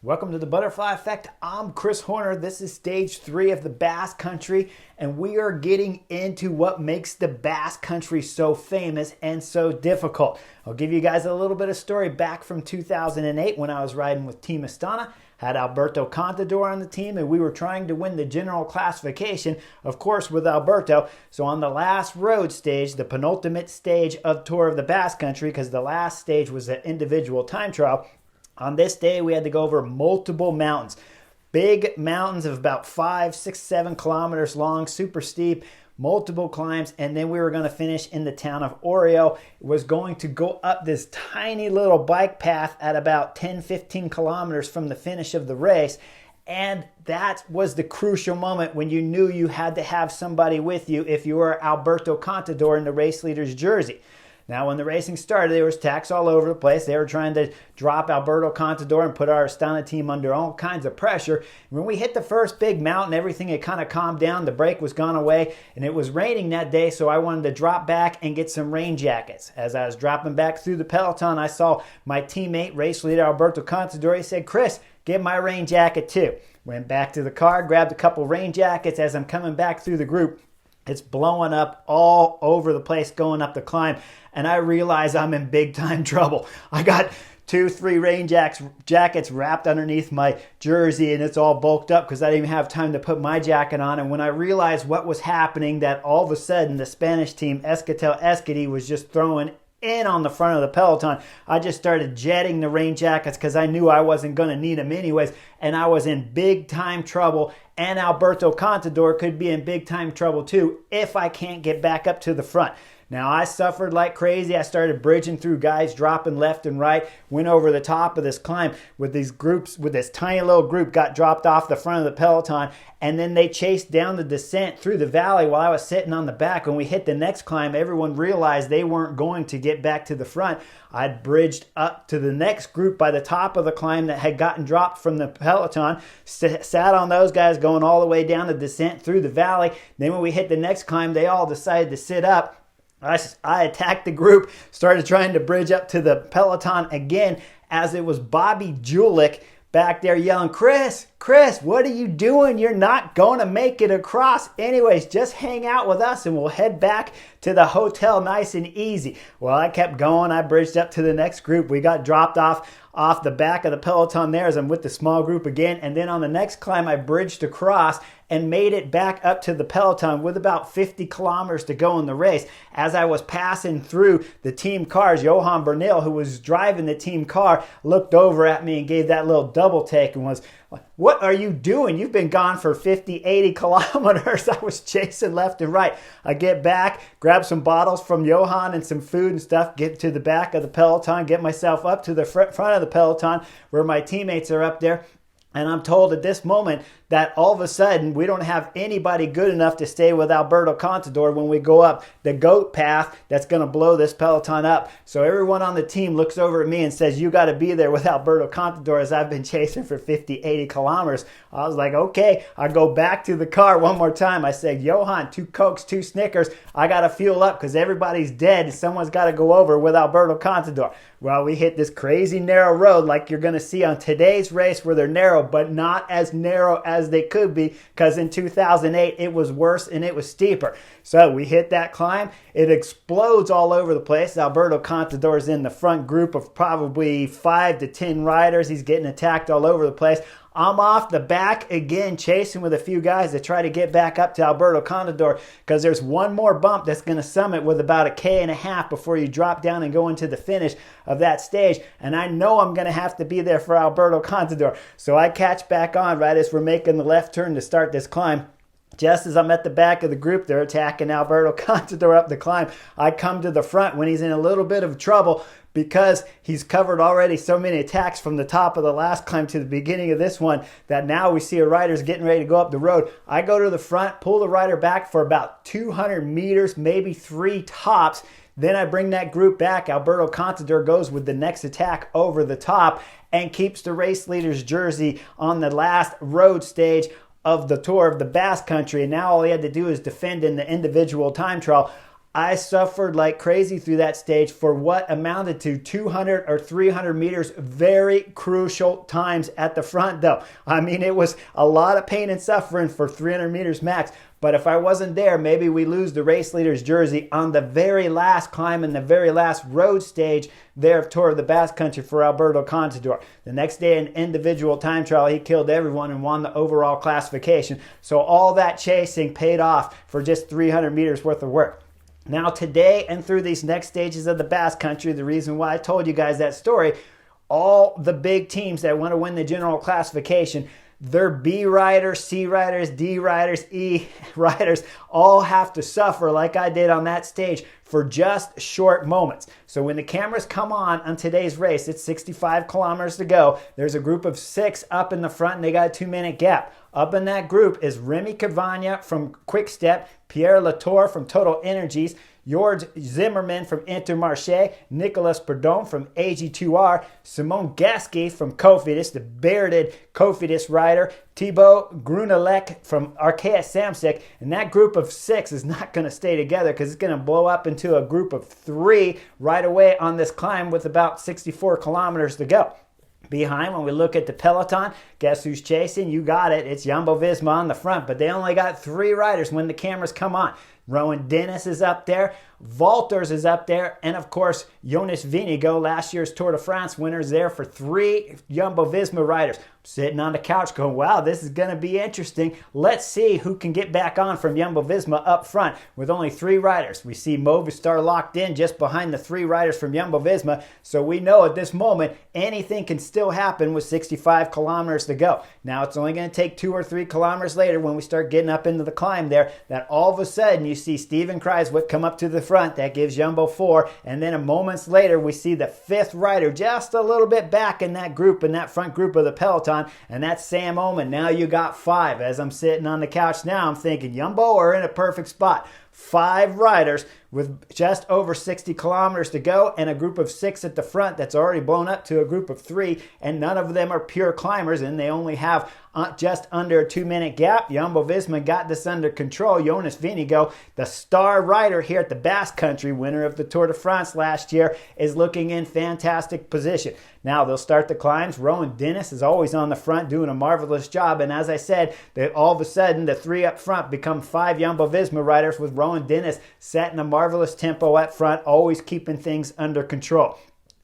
Welcome to the Butterfly Effect. I'm Chris Horner. This is stage 3 of the Basque Country, and we are getting into what makes the Basque Country so famous and so difficult. I'll give you guys a little bit of story back from 2008 when I was riding with Team Astana. Had Alberto Contador on the team, and we were trying to win the general classification, of course, with Alberto. So on the last road stage, the penultimate stage of Tour of the Basque Country, because the last stage was an individual time trial, on this day, we had to go over multiple mountains. Big mountains of about 5, 6, 7 kilometers long, super steep, multiple climbs, and then we were going to finish in the town of Oreo. It was going to go up this tiny little bike path at about 10, 15 kilometers from the finish of the race. And that was the crucial moment when you knew you had to have somebody with you if you were Alberto Contador in the race leader's jersey. Now, when the racing started, there was attacks all over the place. They were trying to drop Alberto Contador and put our Astana team under all kinds of pressure. When we hit the first big mountain, everything had kind of calmed down. The break was gone away, and it was raining that day, so I wanted to drop back and get some rain jackets. As I was dropping back through the peloton, I saw my teammate, race leader Alberto Contador. He said, "Chris, get my rain jacket too." Went back to the car, grabbed a couple rain jackets. As I'm coming back through the group, it's blowing up all over the place going up the climb. And I realize I'm in big time trouble. I got 2, 3 rain jackets wrapped underneath my jersey, and it's all bulked up because I didn't even have time to put my jacket on. And when I realized what was happening, that all of a sudden the Spanish team, Euskaltel Euskadi, was just throwing in on the front of the peloton, I just started jetting the rain jackets because I knew I wasn't going to need them anyways, and I was in big time trouble. And Alberto Contador could be in big time trouble too if I can't get back up to the front. Now, I suffered like crazy. I started bridging through guys, dropping left and right, went over the top of this climb with these groups, with this tiny little group, got dropped off the front of the peloton, and then they chased down the descent through the valley while I was sitting on the back. When we hit the next climb, everyone realized they weren't going to get back to the front. I'd bridged up to the next group by the top of the climb that had gotten dropped from the peloton, sat on those guys going all the way down the descent through the valley. Then when we hit the next climb, they all decided to sit up. I attacked the group, started trying to bridge up to the peloton again, as it was Bobby Julich back there yelling, Chris, what are you doing? You're not going to make it across. Anyways, just hang out with us and we'll head back to the hotel nice and easy. Well, I kept going. I bridged up to the next group. We got dropped off the back of the peloton there as I'm with the small group again. And then on the next climb, I bridged across and made it back up to the peloton with about 50 kilometers to go in the race. As I was passing through the team cars, Johan Bernil, who was driving the team car, looked over at me and gave that little double take and was like, "What are you doing? You've been gone for 50, 80 kilometers. I was chasing left and right. I get back, grab some bottles from Johan and some food and stuff, get to the back of the peloton, get myself up to the front of the peloton where my teammates are up there. And I'm told at this moment that all of a sudden we don't have anybody good enough to stay with Alberto Contador when we go up the goat path that's going to blow this peloton up. So everyone on the team looks over at me and says, "You got to be there with Alberto Contador," as I've been chasing for 50, 80 kilometers. I was like, okay. I go back to the car one more time. I said, "Johan, 2 Cokes, 2 Snickers. I got to fuel up because everybody's dead and someone's got to go over with Alberto Contador." Well, we hit this crazy narrow road like you're going to see on today's race, where they're narrow, but not as narrow as they could be, because in 2008 it was worse and it was steeper. So we hit that climb. It explodes all over the place. Alberto Contador is in the front group of probably 5 to 10 riders. He's getting attacked all over the place. I'm off the back again, chasing with a few guys to try to get back up to Alberto Contador, because there's one more bump that's going to summit with about 1.5 km before you drop down and go into the finish of that stage. And I know I'm going to have to be there for Alberto Contador. So I catch back on right as we're making the left turn to start this climb. Just as I'm at the back of the group, they're attacking Alberto Contador up the climb. I come to the front when he's in a little bit of trouble, because he's covered already so many attacks from the top of the last climb to the beginning of this one, that now we see a rider's getting ready to go up the road. I go to the front, pull the rider back for about 200 meters, maybe 3 tops. Then I bring that group back. Alberto Contador goes with the next attack over the top and keeps the race leader's jersey on the last road stage of the Tour of the Basque Country. And now all he had to do is defend in the individual time trial. I suffered like crazy through that stage for what amounted to 200 or 300 meters, very crucial times at the front though. I mean, it was a lot of pain and suffering for 300 meters max. But if I wasn't there, maybe we lose the race leader's jersey on the very last climb and the very last road stage there of Tour of the Basque Country for Alberto Contador. The next day in individual time trial, he killed everyone and won the overall classification. So all that chasing paid off for just 300 meters worth of work. Now today and through these next stages of the Basque Country, the reason why I told you guys that story, all the big teams that want to win the general classification, their B riders, C riders, D riders, E riders all have to suffer like I did on that stage for just short moments. So when the cameras come on today's race, it's 65 kilometers to go. There's a group of 6 up in the front and they got a 2-minute gap. Up in that group is Remy Cavagna from Quick Step, Pierre Latour from Total Energies, George Zimmerman from Intermarché, Nicolas Perdon from AG2R, Simon Gasquet from Cofidis, the bearded Cofidis rider, Thibaut Grunelec from Arkea Samsic, and that group of 6 is not going to stay together because it's going to blow up into a group of 3 right away on this climb with about 64 kilometers to go. Behind, when we look at the peloton, guess who's chasing? You got it. It's Jumbo-Visma on the front, but they only got 3 riders when the cameras come on. Rowan Dennis is up there, Walters is up there, and of course, Jonas Vingegaard, last year's Tour de France winner, is there for 3 Jumbo-Visma riders. I'm sitting on the couch going, wow, this is going to be interesting. Let's see who can get back on from Jumbo-Visma up front with only 3 riders. We see Movistar locked in just behind the 3 riders from Jumbo-Visma, so we know at this moment anything can still happen with 65 kilometers to go. Now, it's only going to take 2 or 3 kilometers later when we start getting up into the climb there that all of a sudden you see Steven Kruijswijk come up to the front. That gives Jumbo 4. And then a moments later, we see the 5th rider just a little bit back in that group, in that front group of the peloton. And that's Sam Omen. Now you got 5. As I'm sitting on the couch now, I'm thinking Jumbo are in a perfect spot. 5 riders with just over 60 kilometers to go and a group of 6 at the front that's already blown up to a group of 3, and none of them are pure climbers, and they only have just under a 2-minute gap. Jumbo-Visma got this under control. Jonas Vingegaard, the star rider here at the Basque Country, winner of the Tour de France last year, is looking in fantastic position. Now they'll start the climbs. Rowan Dennis is always on the front doing a marvelous job, and as I said, all of a sudden the 3 up front become 5 Jumbo-Visma riders with Rowan Dennis setting a marvelous tempo up front, always keeping things under control.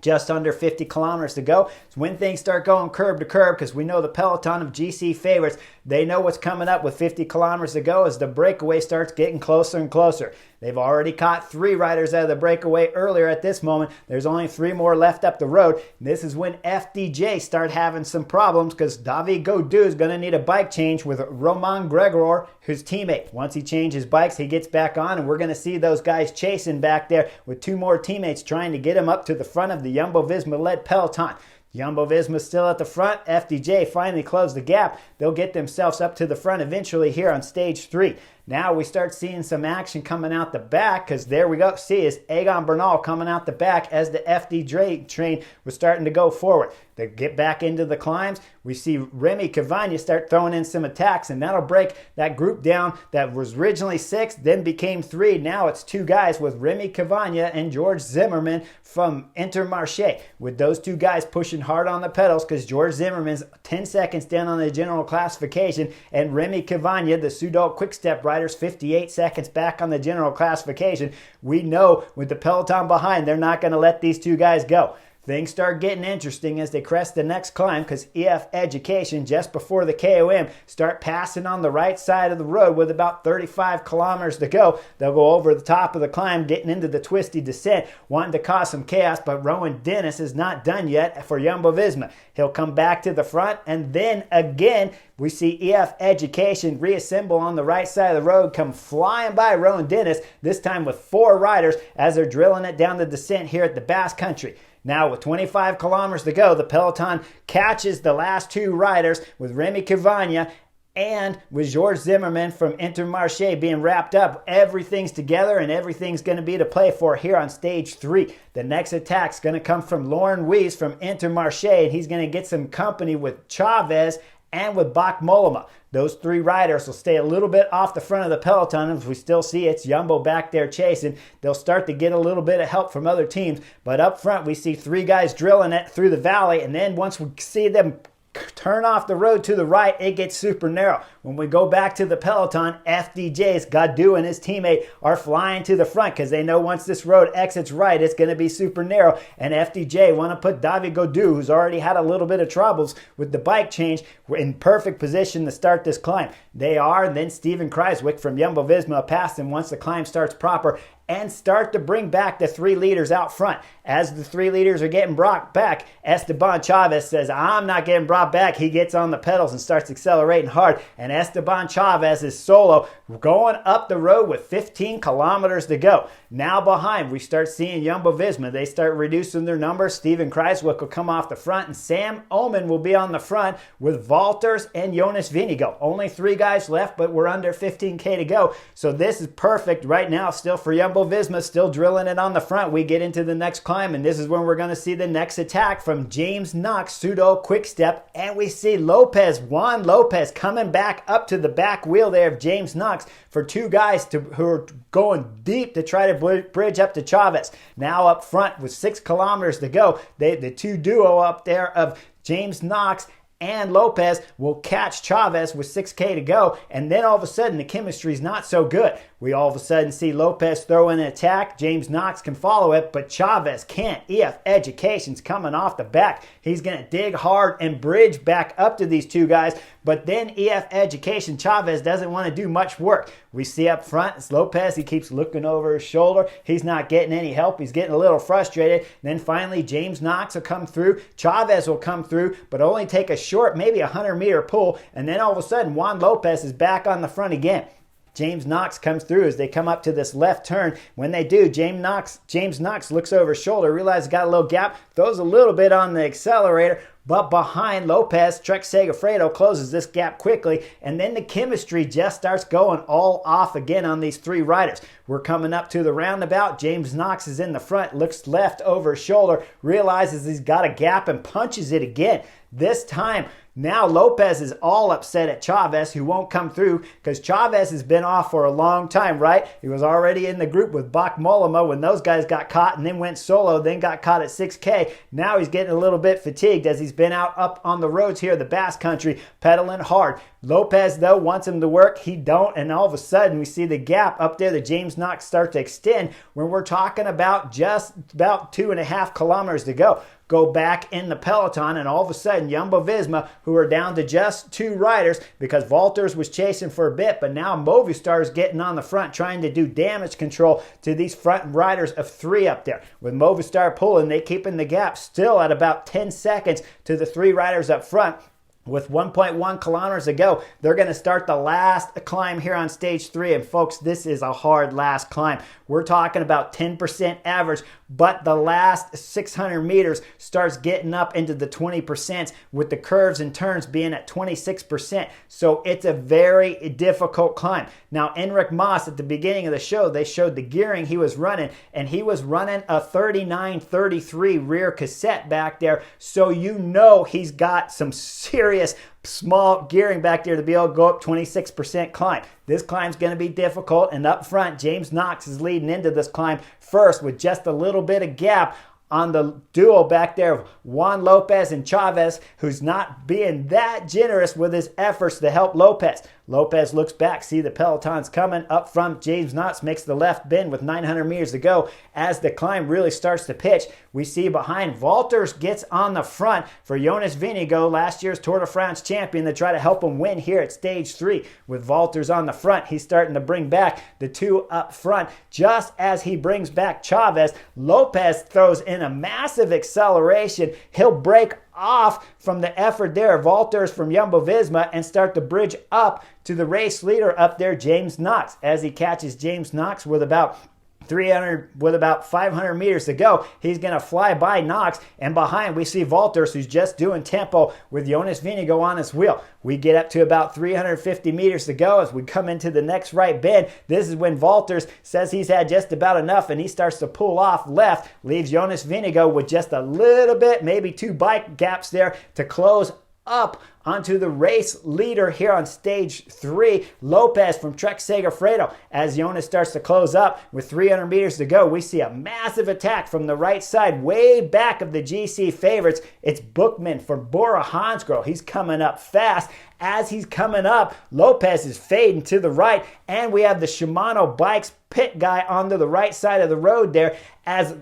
Just under 50 kilometers to go. So when things start going curb to curb, because we know the peloton of GC favorites, they know what's coming up with 50 kilometers to go as the breakaway starts getting closer and closer. They've already caught 3 riders out of the breakaway earlier at this moment. There's only 3 more left up the road. This is when FDJ start having some problems because David Gaudu is going to need a bike change with Romain Gregor, his teammate. Once he changes bikes, he gets back on, and we're going to see those guys chasing back there with 2 more teammates trying to get him up to the front of the Jumbo-Visma-led peloton. Jumbo-Visma still at the front. FDJ finally closed the gap. They'll get themselves up to the front eventually here on stage 3. Now we start seeing some action coming out the back because there we go. See, is Egan Bernal coming out the back as the FDJ train was starting to go forward. They get back into the climbs. We see Remy Cavagna start throwing in some attacks, and that'll break that group down that was originally 6, then became 3. Now it's 2 guys with Remy Cavagna and George Zimmerman from Intermarché. With those 2 guys pushing hard on the pedals because George Zimmerman's 10 seconds down on the general classification, and Remy Cavagna, the Soudal Quick-Step riders, 58 seconds back on the general classification. We know with the peloton behind, they're not going to let these 2 guys go. Things start getting interesting as they crest the next climb because EF Education, just before the KOM, start passing on the right side of the road with about 35 kilometers to go. They'll go over the top of the climb, getting into the twisty descent, wanting to cause some chaos, but Rowan Dennis is not done yet for Jumbo-Visma. He'll come back to the front, and then again, we see EF Education reassemble on the right side of the road, come flying by Rowan Dennis, this time with 4 riders as they're drilling it down the descent here at the Basque Country. Now with 25 kilometers to go, the peloton catches the last 2 riders with Remy Cavagna and with George Zimmerman from Intermarché being wrapped up. Everything's together and everything's going to be to play for here on stage 3. The next attack's going to come from Lauren Weiss from Intermarché, and he's going to get some company with Chavez and with Bach Mollema. Those three riders will stay a little bit off the front of the peloton. As we still see it's Jumbo back there chasing. They'll start to get a little bit of help from other teams. But up front, we see three guys drilling it through the valley. And then once we see them turn off the road to the right, it gets super narrow. When we go back to the peloton, FDJ's Gaudu and his teammate are flying to the front because they know once this road exits right, it's going to be super narrow. And FDJ want to put David Gaudu, who's already had a little bit of troubles with the bike change, in perfect position to start this climb. They are, and then Steven Kruijswijk from Jumbo-Visma passed him once the climb starts proper, and start to bring back the 3 leaders out front. As the 3 leaders are getting brought back, Esteban Chavez says, I'm not getting brought back. He gets on the pedals and starts accelerating hard. And Esteban Chavez is solo going up the road with 15 kilometers to go. Now behind, we start seeing Jumbo-Visma. They start reducing their numbers. Steven Kruijswijk will come off the front, and Sam Oomen will be on the front with Valters and Jonas Vingegaard. Only 3 guys left, but we're under 15K to go. So this is perfect right now still for Jumbo-Visma, still drilling it on the front. We get into the next climb, and this is when we're going to see the next attack from James Knox, pseudo quick step, and we see Juan Lopez coming back up to the back wheel there of James Knox for 2 guys who are going deep to try to bridge up to Chavez. Now up front with 6 kilometers to go, the 2 duo up there of James Knox and Lopez will catch Chavez with 6K to go, and then all of a sudden the chemistry is not so good. We all of a sudden see Lopez throw in an attack. James Knox can follow it, but Chavez can't. EF Education's coming off the back. He's going to dig hard and bridge back up to these 2 guys, but then EF Education, Chavez doesn't want to do much work. We see up front, it's Lopez. He keeps looking over his shoulder. He's not getting any help. He's getting a little frustrated. Then finally, James Knox will come through. Chavez will come through, but only take a short, maybe 100-meter pull, and then all of a sudden, Juan Lopez is back on the front again. James Knox comes through as they come up to this left turn. When they do, James Knox looks over his shoulder, realizes he's got a little gap, throws a little bit on the accelerator, but behind Lopez, Trek Segafredo closes this gap quickly, and then the chemistry just starts going all off again on these 3 riders. We're coming up to the roundabout. James Knox is in the front, looks left over his shoulder, realizes he's got a gap and punches it again. This time, now Lopez is all upset at Chavez, who won't come through because Chavez has been off for a long time, right? He was already in the group with Bach Mollema when those guys got caught and then went solo, then got caught at 6K. Now he's getting a little bit fatigued as he's been out up on the roads here, the Basque Country, pedaling hard. Lopez, though, wants him to work. He don't, and all of a sudden we see the gap up there that James Knox start to extend when we're talking about just about 2.5 kilometers to go. Go back in the peloton, and all of a sudden Jumbo-Visma, who are down to just 2 riders because Valters was chasing for a bit, but now Movistar is getting on the front trying to do damage control to these front riders of 3 up there. With Movistar pulling, they keeping the gap still at about 10 seconds to the 3 riders up front. With 1.1 kilometers to go, they're going to start the last climb here on stage 3. And folks, this is a hard last climb. We're talking about 10% average, but the last 600 meters starts getting up into the 20% with the curves and turns being at 26%. So it's a very difficult climb. Now, Enric Mas, at the beginning of the show, they showed the gearing he was running, and he was running a 39-33 rear cassette back there. So you know he's got some serious small gearing back there to be able to go up 26% climb. This climb's going to be difficult, and up front, James Knox is leading into this climb first with just a little bit of gap on the duo back there of Juan Lopez and Chavez, who's not being that generous with his efforts to help Lopez. Lopez looks back, see the peloton's coming up front. James Knox makes the left bend with 900 meters to go. As the climb really starts to pitch, we see behind Valters gets on the front for Jonas Vingegaard, last year's Tour de France champion, to try to help him win here at stage 3. With Valters on the front, he's starting to bring back the 2 up front. Just as he brings back Chavez, Lopez throws in a massive acceleration. He'll break off from the effort there, Valters from Jumbo-Visma, and start to bridge up to the race leader up there, James Knox. As he catches James Knox with about 500 meters to go, he's going to fly by Knox, and behind we see Valters, who's just doing tempo with Jonas Vingegaard on his wheel. We get up to about 350 meters to go as we come into the next right bend. This is when Valters says he's had just about enough, and he starts to pull off left, leaves Jonas Vingegaard with just a little bit, maybe 2 bike gaps there to close up onto the race leader here on stage 3, Lopez from Trek Segafredo. As Jonas starts to close up with 300 meters to go, we see a massive attack from the right side, way back of the GC favorites. It's Bookman for Bora Hansgrohe. He's coming up fast. As he's coming up, Lopez is fading to the right, and we have the Shimano bikes pit guy onto the right side of the road there. As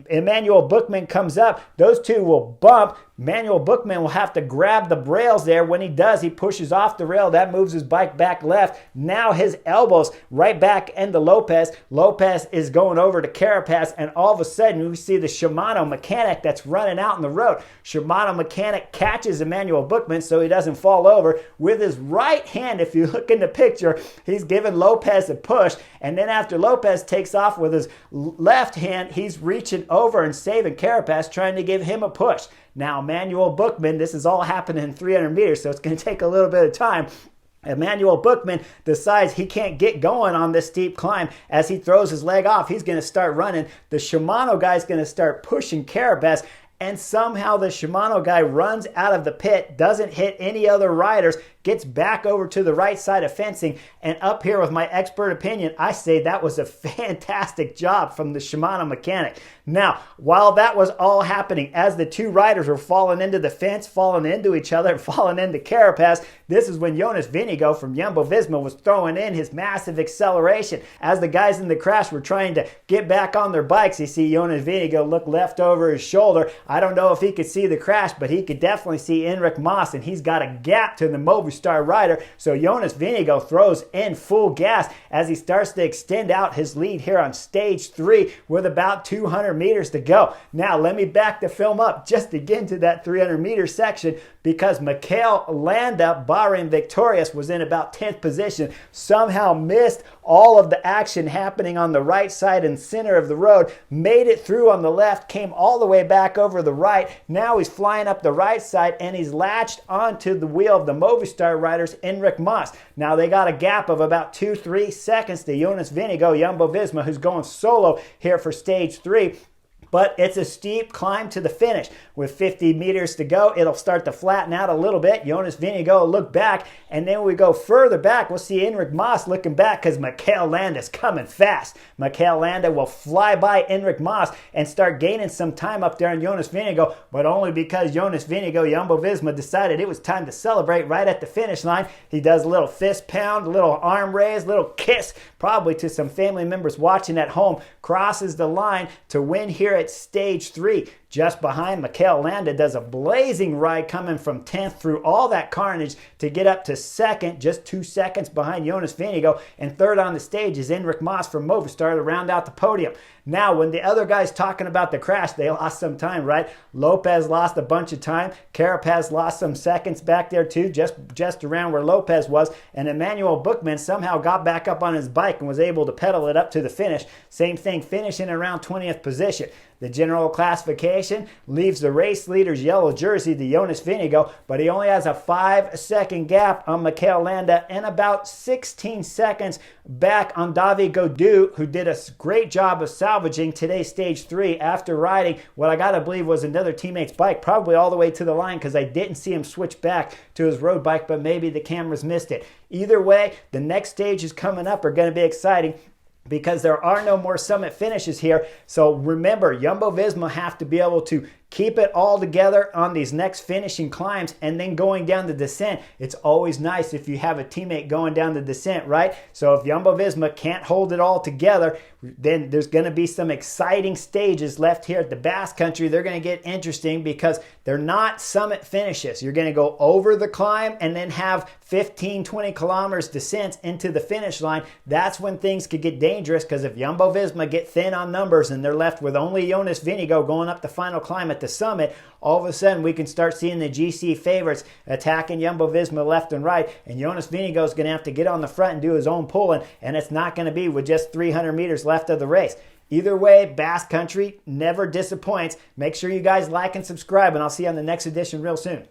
Emmanuel Bookman comes up, those two will bump. Emmanuel Bookman will have to grab the rails there. When he does, he pushes off the rail. That moves his bike back left. Now his elbows right back into Lopez. Lopez is going over to Carapaz, and all of a sudden we see the Shimano mechanic that's running out in the road. Shimano mechanic catches Emmanuel Bookman so he doesn't fall over. With his right hand, if you look in the picture, he's giving Lopez a push, and then after Lopez takes off with his left hand, he's reaching over and saving Carapaz, trying to give him a push. Now, Emmanuel Bookman, this is all happening in 300 meters, so it's going to take a little bit of time. Emmanuel Bookman decides he can't get going on this steep climb. As he throws his leg off, he's going to start running. The Shimano guy's going to start pushing Carapaz, and somehow the Shimano guy runs out of the pit, doesn't hit any other riders, gets back over to the right side of fencing, and up here with my expert opinion, I say that was a fantastic job from the Shimano mechanic. Now, while that was all happening, as the two riders were falling into the fence, falling into each other, and falling into Carapaz, this is when Jonas Vingegaard from Jumbo-Visma was throwing in his massive acceleration. As the guys in the crash were trying to get back on their bikes, you see Jonas Vingegaard look left over his shoulder. I don't know if he could see the crash, but he could definitely see Enric Mas, and he's got a gap to the Movistar rider. So Jonas Vingegaard throws in full gas as he starts to extend out his lead here on stage 3 with about 200 meters to go. Now let me back the film up just to get into that 300 meter section, because Mikel Landa, Bahrain victorious, was in about 10th position, somehow missed all of the action happening on the right side and center of the road, made it through on the left, came all the way back over the right. Now he's flying up the right side, and he's latched onto the wheel of the Movistar riders, Enric Mas. Now they got a gap of about 2-3 seconds to Jonas Vingegaard, Jumbo-Visma, who's going solo here for stage 3. But it's a steep climb to the finish. With 50 meters to go, it'll start to flatten out a little bit. Jonas Vingegaard will look back, and then when we go further back, we'll see Enric Mas looking back because Mikel Landa's coming fast. Mikel Landa will fly by Enric Mas and start gaining some time up there on Jonas Vingegaard, but only because Jonas Vingegaard, Jumbo-Visma, decided it was time to celebrate right at the finish line. He does a little fist pound, a little arm raise, a little kiss, probably to some family members watching at home, crosses the line to win here at stage 3. Just behind, Mikel Landa does a blazing ride coming from 10th through all that carnage to get up to 2nd, just 2 seconds behind Jonas Vingegaard. And 3rd on the stage is Enric Mas from Movistar to round out the podium. Now, when the other guys talking about the crash, they lost some time, right? Lopez lost a bunch of time. Carapaz lost some seconds back there too, just around where Lopez was. And Emmanuel Bookman somehow got back up on his bike and was able to pedal it up to the finish. Same thing, finishing around 20th position. The general classification leaves the race leader's yellow jersey to Jonas Vingegaard, but he only has a 5-second gap on Mikel Landa and about 16 seconds back on David Gaudu, who did a great job of salvaging today's stage 3 after riding what I gotta believe was another teammate's bike, probably all the way to the line, because I didn't see him switch back to his road bike, but maybe the cameras missed it. Either way, the next stages coming up are going to be exciting, because there are no more summit finishes here. So remember, Jumbo-Visma have to be able to keep it all together on these next finishing climbs, and then going down the descent. It's always nice if you have a teammate going down the descent, right? So if Jumbo-Visma can't hold it all together, then there's going to be some exciting stages left here at the Basque Country. They're going to get interesting because they're not summit finishes. You're going to go over the climb and then have 15-20 kilometers descent into the finish line. That's when things could get dangerous, because if Jumbo-Visma get thin on numbers and they're left with only Jonas Vingegaard going up the final climb at the summit, all of a sudden we can start seeing the GC favorites attacking Jumbo-Visma left and right, and Jonas Vingegaard is going to have to get on the front and do his own pulling, and it's not going to be with just 300 meters left of the race. Either way, Basque Country never disappoints. Make sure you guys like and subscribe, and I'll see you on the next edition real soon.